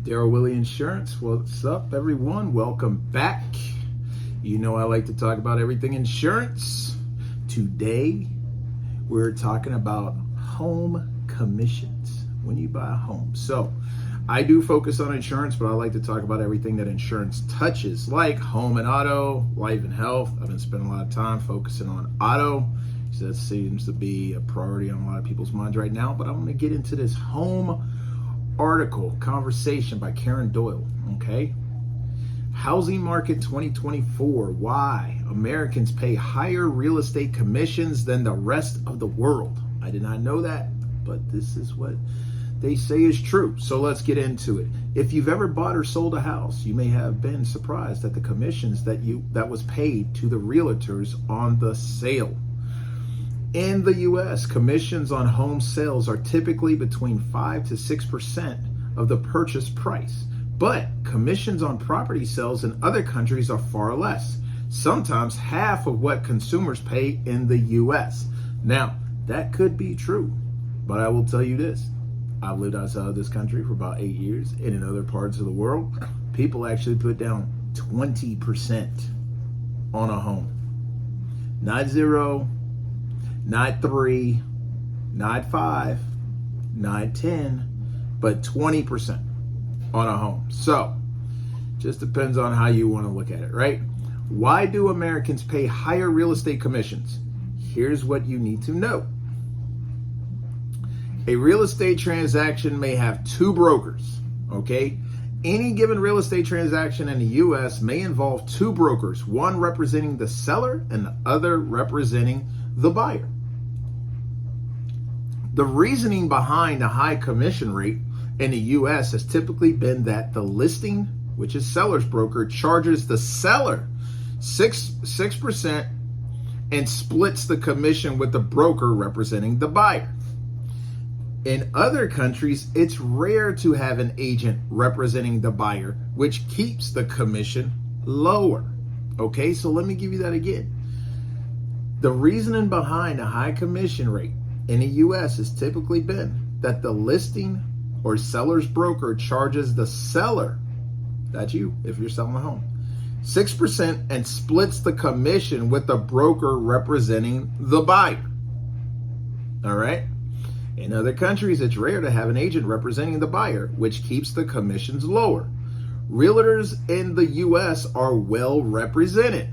Daryl Willie Insurance. What's up, everyone? Welcome back. You know I like to talk about everything insurance. Today, we're talking about home commissions when you buy a home. So, I do focus on insurance, but I like to talk about everything that insurance touches, like home and auto, life and health. I've been spending a lot of time focusing on auto. So that seems to be a priority on a lot of people's minds right now, but I want to get into this home article conversation by Karen Doyle. Okay, housing market 2024, why Americans pay higher real estate commissions than the rest of the world. I did not know that, but this is what they say is true. So let's get into it. If you've ever bought or sold a house, you may have been surprised at the commissions that was paid to the realtors on the sale. In the U.S., commissions on home sales are typically between 5 to 6% of the purchase price. But commissions on property sales in other countries are far less, sometimes half of what consumers pay in the U.S. Now, that could be true, but I will tell you this. I've lived outside of this country for about 8 years, and in other parts of the world, people actually put down 20% on a home. Not 0, not 3, not 5, not 10, but 20% on a home. So, just depends on how you want to look at it, right? Why do Americans pay higher real estate commissions? Here's what you need to know. A real estate transaction may have two brokers, okay? Any given real estate transaction in the U.S. may involve two brokers, one representing the seller and the other representing the buyer. The reasoning behind the high commission rate in the U.S. has typically been that the listing, which is seller's broker, charges the seller 6% and splits the commission with the broker representing the buyer. In other countries, it's rare to have an agent representing the buyer, which keeps the commission lower. Okay, so let me give you that again. The reasoning behind a high commission rate in the U.S. has typically been that the listing or seller's broker charges the seller, that's you if you're selling a home, 6% and splits the commission with the broker representing the buyer. All right? In other countries, it's rare to have an agent representing the buyer, which keeps the commissions lower. Realtors in the U.S. are well represented.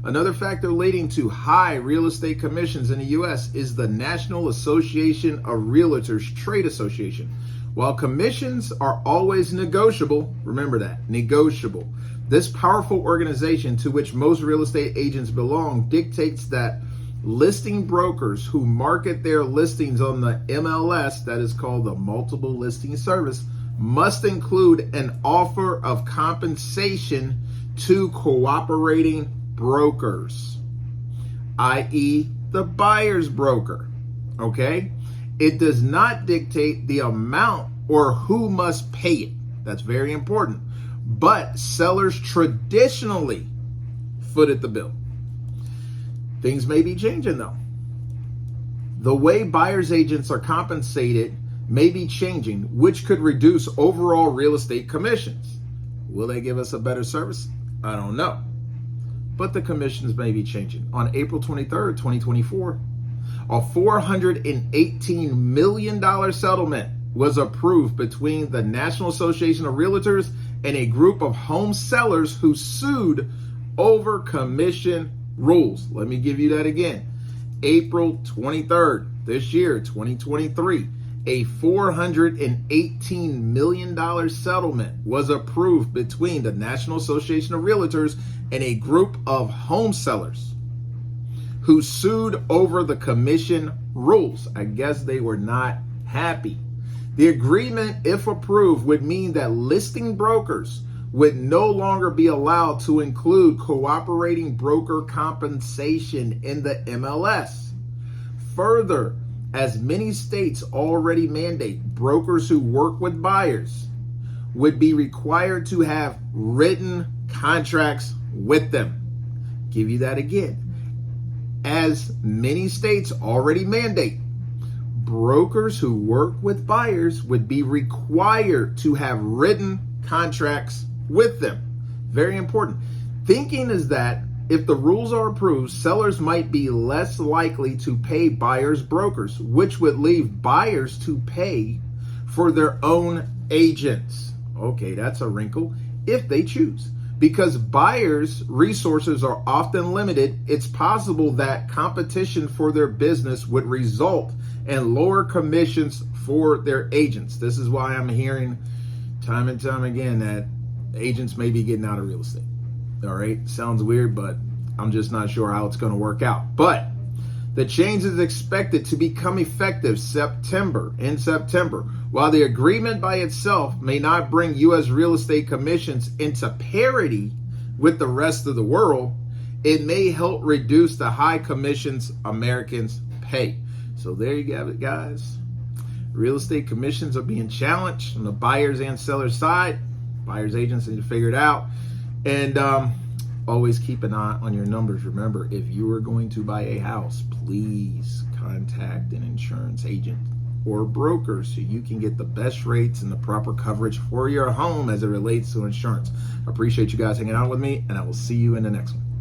Another factor leading to high real estate commissions in the U.S. is the National Association of Realtors Trade Association. While commissions are always negotiable, remember that, negotiable, this powerful organization to which most real estate agents belong dictates that listing brokers who market their listings on the MLS, that is called the Multiple Listing Service, must include an offer of compensation to cooperating brokers, i.e. the buyer's broker, okay? It does not dictate the amount or who must pay it. That's very important. But sellers traditionally footed the bill. Things may be changing though. The way buyer's agents are compensated may be changing, which could reduce overall real estate commissions. Will they give us a better service? I don't know. But the commissions may be changing. On April 23rd, 2024, a $418 million settlement was approved between the National Association of Realtors and a group of home sellers who sued over commission rules. Let me give you that again. April 23rd, this year, 2023, a $418 million settlement was approved between the National Association of Realtors and a group of home sellers who sued over the commission rules. I guess they were not happy. The agreement, if approved, would mean that listing brokers would no longer be allowed to include cooperating broker compensation in the MLS. Further, as many states already mandate, brokers who work with buyers would be required to have written contracts with them. Give you that again. As many states already mandate, brokers who work with buyers would be required to have written contracts with them. Very important. Thinking is that if the rules are approved, sellers might be less likely to pay buyers' brokers, which would leave buyers to pay for their own agents. Okay, that's a wrinkle if they choose. Because buyers' resources are often limited, it's possible that competition for their business would result in lower commissions for their agents. This is why I'm hearing time and time again that agents may be getting out of real estate. All right, sounds weird, but I'm just not sure how it's going to work out. But the change is expected to become effective in September. While the agreement by itself may not bring U.S. real estate commissions into parity with the rest of the world, it may help reduce the high commissions Americans pay. So there you have it, guys. Real estate commissions are being challenged on the buyers and sellers side. Buyers agents need to figure it out. And always keep an eye on your numbers. Remember, if you are going to buy a house, please contact an insurance agent or broker so you can get the best rates and the proper coverage for your home as it relates to insurance. I appreciate you guys hanging out with me, and I will see you in the next one.